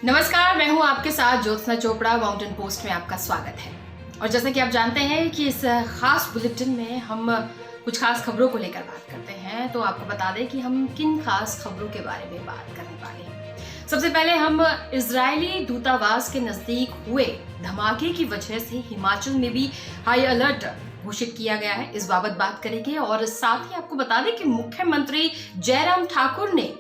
नमस्कार, मैं हूं आपके साथ ज्योत्सना चोपड़ा। माउंटेन पोस्ट में आपका स्वागत है। और जैसा कि आप जानते हैं कि इस खास बुलेटिन में हम कुछ खास खबरों को लेकर बात करते हैं, तो आपको बता दें कि हम किन खास खबरों के बारे में बात करने वाले हैं। सबसे पहले हम इजरायली दूतावास के नजदीक हुए धमाके की वजह से हिमाचल में भी हाई अलर्ट घोषित किया गया है, इस बाबत बात करेंगे। और साथ ही आपको बता दें कि मुख्यमंत्री जयराम ठाकुर ने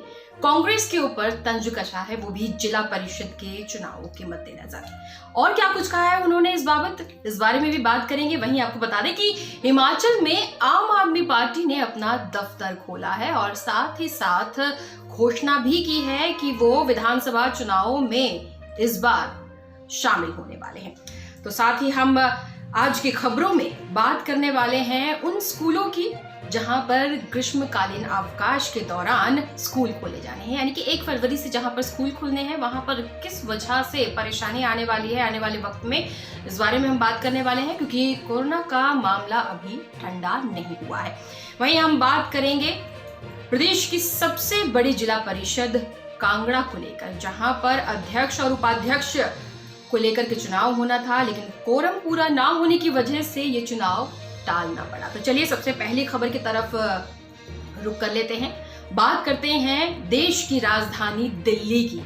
कांग्रेस के ऊपर तंज कसा है, वो भी जिला परिषद के चुनावों के मद्देनजर। और क्या कुछ कहा है उन्होंने इस बारे में भी बात करेंगे। वहीं आपको बता दें कि हिमाचल में आम आदमी पार्टी ने अपना दफ्तर खोला है और साथ ही साथ घोषणा भी की है कि वो विधानसभा चुनावों में इस बार शामिल होने वाले हैं। तो साथ ही हम आज की खबरों में बात करने वाले हैं उन स्कूलों की जहां पर ग्रीष्मकालीन अवकाश के दौरान स्कूल खोले जाने हैं, यानी कि 1 फरवरी से जहां पर स्कूल खुलने हैं वहां पर किस वजह से परेशानी आने वाली है आने वाले वक्त में, इस बारे में हम बात करने वाले हैं, क्योंकि कोरोना का मामला अभी ठंडा नहीं हुआ है। वहीं हम बात करेंगे प्रदेश की सबसे बड़ी जिला परिषद कांगड़ा को लेकर, जहां पर अध्यक्ष और उपाध्यक्ष को लेकर के चुनाव होना था, लेकिन कोरम पूरा ना होने की वजह से ये चुनाव टालना पड़ा। तो चलिए सबसे पहली खबर की तरफ रुक कर लेते हैं। बात करते हैं देश की राजधानी दिल्ली की,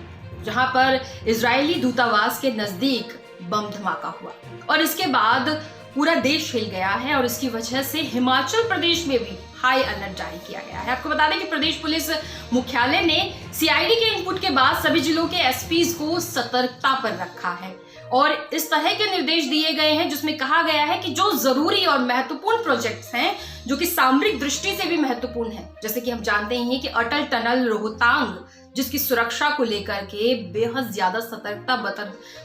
जहां पर इजरायली दूतावास के नजदीक बम धमाका हुआ और इसके बाद पूरा देश हिल गया है और इसकी वजह से हिमाचल प्रदेश में भी हाई अलर्ट जारी किया गया है। आपको बता दें कि प्रदेश पुलिस मुख्यालय ने सीआईडी के इनपुट के बाद सभी जिलों के एसपीज को सतर्कता पर रखा है और इस तरह के निर्देश दिए गए हैं जिसमें कहा गया है कि जो जरूरी और महत्वपूर्ण प्रोजेक्ट्स हैं, जो कि सामरिक दृष्टि से भी महत्वपूर्ण है, जैसे कि हम जानते हैं कि अटल टनल रोहतांग, जिसकी सुरक्षा को लेकर के बेहद ज्यादा सतर्कता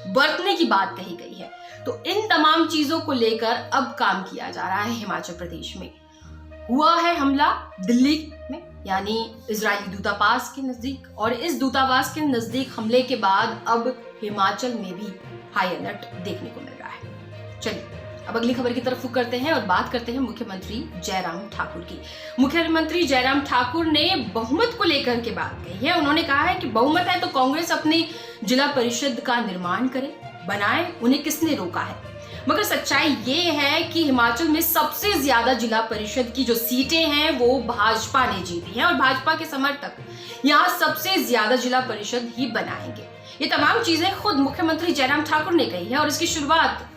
बरतने की बात कही गई है, तो इन तमाम चीजों को लेकर अब काम किया जा रहा है। हिमाचल प्रदेश में हुआ है हमला दिल्ली में, यानी इजरायली दूतावास के नजदीक, और इस दूतावास के नजदीक हमले के बाद अब हिमाचल में भी हाई अलर्ट देखने को मिल रहा है। चलिए अब अगली खबर की तरफ रुख करते हैं और बात करते हैं मुख्यमंत्री जयराम ठाकुर की। मुख्यमंत्री जयराम ठाकुर ने बहुमत को लेकर के बात कही है। उन्होंने कहा है कि बहुमत है तो कांग्रेस अपनी जिला परिषद का निर्माण करे, बनाए, उन्हें किसने रोका है। मगर सच्चाई ये है कि हिमाचल में सबसे ज्यादा जिला परिषद की जो सीटें हैं वो भाजपा ने जीती हैं और भाजपा के समर्थक यहाँ सबसे ज्यादा जिला परिषद ही बनाएंगे। ये तमाम चीजें खुद मुख्यमंत्री जयराम ठाकुर ने कही है और इसकी शुरुआत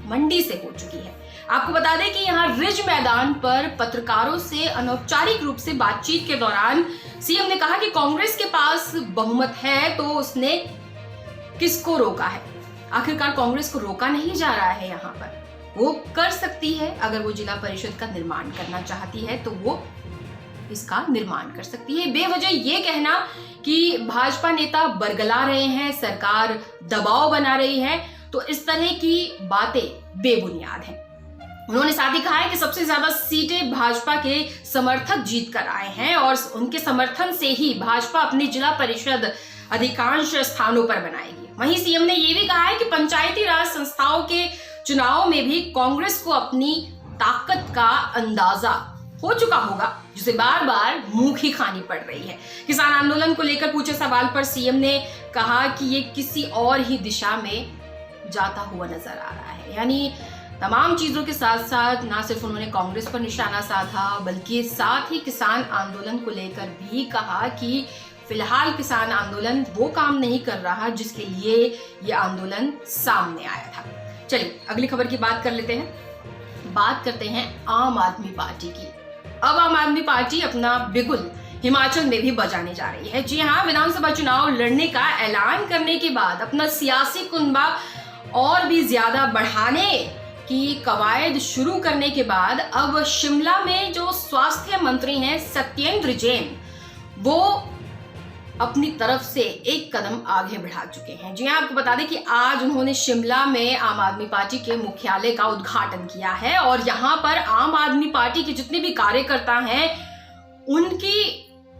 मंडी से हो चुकी है। आपको बता दें कि यहाँ रिज मैदान पर पत्रकारों से अनौपचारिक रूप से बातचीत के दौरान सीएम ने कहा कि कांग्रेस के पास बहुमत है तो उसने किसको रोका है। आखिरकार कांग्रेस को रोका नहीं जा रहा है, यहाँ पर वो कर सकती है, अगर वो जिला परिषद का निर्माण करना चाहती है तो वो इसका निर्माण कर सकती है। बेवजह ये कहना कि भाजपा नेता बरगला रहे हैं, सरकार दबाव बना रही है, तो इस तरह की बातें बेबुनियाद हैं। उन्होंने साथ ही कहा है कि सबसे ज्यादा सीटें भाजपा के समर्थक जीत कर आए हैं और उनके समर्थन से ही भाजपा अपनी जिला परिषद अधिकांश स्थानों पर बनाएगी। वहीं सीएम ने यह भी कहा है कि पंचायती राज संस्थाओं के चुनाव में भी कांग्रेस को अपनी ताकत का अंदाजा हो चुका होगा, जिसे बार बार मुंह ही खानी पड़ रही है। किसान आंदोलन को लेकर पूछे सवाल पर सीएम ने कहा कि ये किसी और ही दिशा में जाता हुआ नजर आ रहा है। यानी तमाम चीजों के साथ साथ ना सिर्फ उन्होंने कांग्रेस पर निशाना साधा, बल्कि साथ ही किसान आंदोलन को लेकर भी कहा कि फिलहाल किसान आंदोलन वो काम नहीं कर रहा जिसके लिए ये आंदोलन सामने आया था। चलिए अगली खबर की बात कर लेते हैं। बात करते हैं आम आदमी पार्टी की। अब आम आदमी पार्टी अपना बिगुल हिमाचल में भी बजाने जा रही है। जी हाँ, विधानसभा चुनाव लड़ने का ऐलान करने के बाद अपना सियासी कुनबा और भी ज्यादा बढ़ाने की कवायद शुरू करने के बाद अब शिमला में जो स्वास्थ्य मंत्री हैं सत्येंद्र जैन, वो अपनी तरफ से एक कदम आगे बढ़ा चुके हैं। जी हाँ, आपको बता दें कि आज उन्होंने शिमला में आम आदमी पार्टी के मुख्यालय का उद्घाटन किया है और यहाँ पर आम आदमी पार्टी के जितने भी कार्यकर्ता हैं उनकी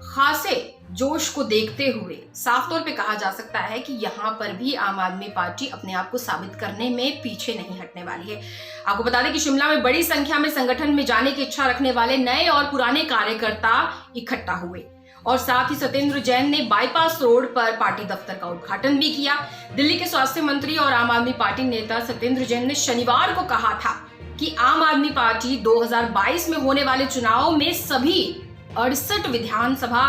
खासे जोश को देखते हुए साफ तौर पे कहा जा सकता है कि यहाँ पर भी आम आदमी पार्टी अपने आप को साबित करने में पीछे नहीं हटने वाली है। आपको बता दें कि शिमला में बड़ी संख्या में संगठन में जाने की इच्छा रखने वाले नए और पुराने कार्यकर्ता इकट्ठा हुए और साथ ही सत्येंद्र जैन ने बाईपास रोड पर पार्टी दफ्तर का उद्घाटन भी किया। दिल्ली के स्वास्थ्य मंत्री और आम आदमी पार्टी नेता सत्येंद्र जैन ने शनिवार को कहा था कि आम आदमी पार्टी 2022 में होने वाले चुनाव में सभी 68 विधानसभा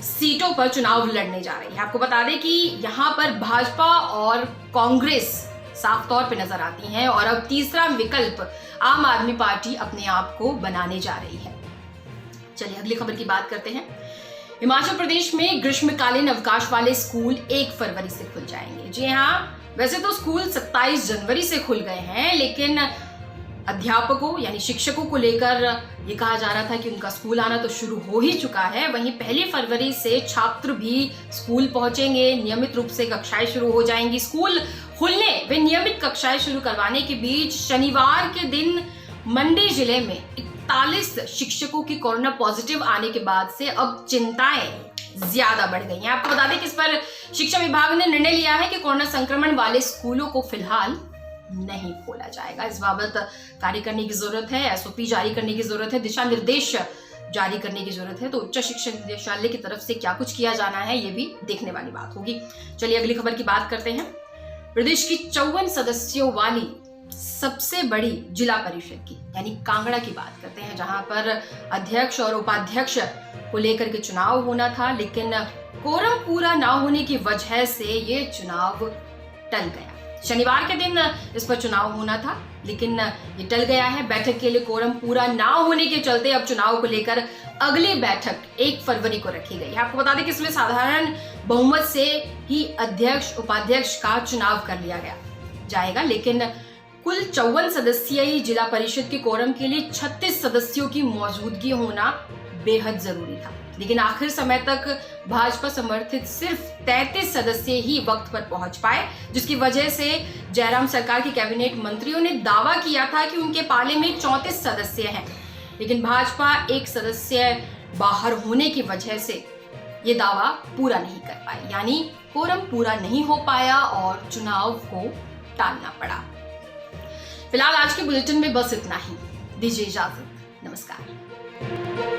सीटों पर चुनाव लड़ने जा रही है। आपको बता दें कि यहाँ पर भाजपा और कांग्रेस साफ तौर पे नजर आती हैं और अब तीसरा विकल्प आम आदमी पार्टी अपने आप को बनाने जा रही है। चलिए अगली खबर की बात करते हैं। हिमाचल प्रदेश में ग्रीष्मकालीन अवकाश वाले स्कूल 1 फरवरी से खुल जाएंगे। जी हाँ, वैसे तो स्कूल 27 जनवरी से खुल गए हैं, लेकिन अध्यापकों यानी शिक्षकों को लेकर ये कहा जा रहा था कि उनका स्कूल आना तो शुरू हो ही चुका है। वहीं 1 फरवरी से छात्र भी स्कूल पहुंचेंगे, नियमित रूप से कक्षाएं शुरू हो जाएंगी। स्कूल खुलने व नियमित कक्षाएं शुरू करवाने के बीच शनिवार के दिन मंडी जिले में 41 शिक्षकों की कोरोना पॉजिटिव आने के बाद से अब चिंताएं ज्यादा बढ़ गई हैं। आपको बता दें कि इस पर शिक्षा विभाग ने निर्णय लिया है कि कोरोना संक्रमण वाले स्कूलों को फिलहाल नहीं खोला जाएगा। इस बाबत कार्य करने की जरूरत है, एसओपी जारी करने की जरूरत है, दिशा निर्देश जारी करने की जरूरत है। तो उच्च शिक्षा निदेशालय की तरफ से क्या कुछ किया जाना है ये भी देखने वाली बात होगी। चलिए अगली खबर की बात करते हैं। प्रदेश की 54 सदस्यों वाली सबसे बड़ी जिला परिषद की यानी कांगड़ा की बात करते हैं, जहां पर अध्यक्ष और उपाध्यक्ष को लेकर के चुनाव होना था, लेकिन कोरम पूरा ना होने की वजह से ये चुनाव टल गया। शनिवार के दिन इस पर चुनाव होना था, लेकिन ये टल गया है। बैठक के लिए कोरम पूरा ना होने के चलते अब चुनाव को लेकर अगली बैठक 1 फरवरी को रखी गई है। आपको बता दें कि इसमें साधारण बहुमत से ही अध्यक्ष उपाध्यक्ष का चुनाव कर लिया जाएगा, लेकिन कुल 54 सदस्यीय जिला परिषद के कोरम के लिए 36 सदस्यों की मौजूदगी होना बेहद जरूरी था, लेकिन आखिर समय तक भाजपा समर्थित सिर्फ 33 सदस्य ही वक्त पर पहुंच पाए, जिसकी वजह से जयराम सरकार के कैबिनेट मंत्रियों ने दावा किया था कि उनके पाले में 34 सदस्य हैं, लेकिन भाजपा एक सदस्य बाहर होने की वजह से ये दावा पूरा नहीं कर पाई, यानी कोरम पूरा नहीं हो पाया और चुनाव को टालना पड़ा। फिलहाल आज के बुलेटिन में बस इतना ही। दीजिए इजाजत, नमस्कार।